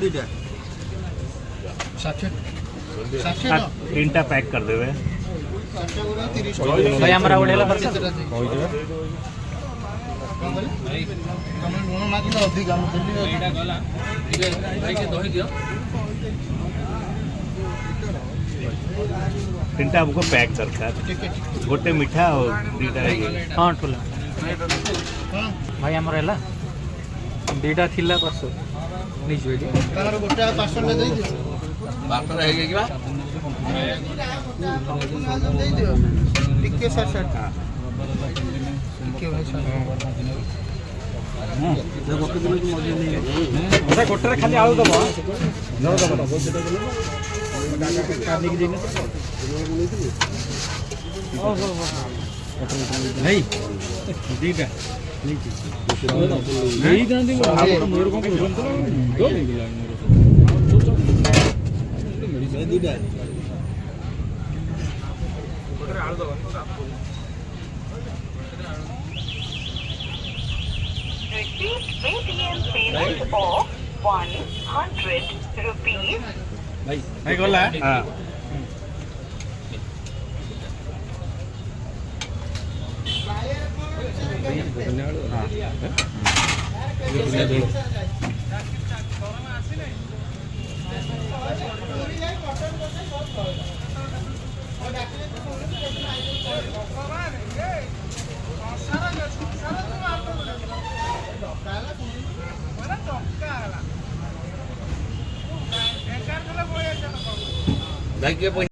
दीटा 60 तीन टा पैक कर देवे भाई हमरा ओढेला बरसा भाई कमेंट लुण ना कि अधिक हम दिल्ली एटा गला भाई के दही दियो तीन टा हमको पैक दरकार गोटे मीठा और दीटा हां ठोला भाई हमरा एला दीटा थिला परसो निज वेडी तार गोटे पार्सल में दे दियो बापर है कि बा दे दियो टिके सर टिके भाई सर गोटे दिन मजे नहीं है गोटे खाली आलू दबो नो दबो सेटा बोलो काट निक देने नहीं दीटा नहीं दांदी मोर को प्रोग्राम तो दो मैं दीटा Receive Paytm payment of 100 rupees. भाई गला हां भाई के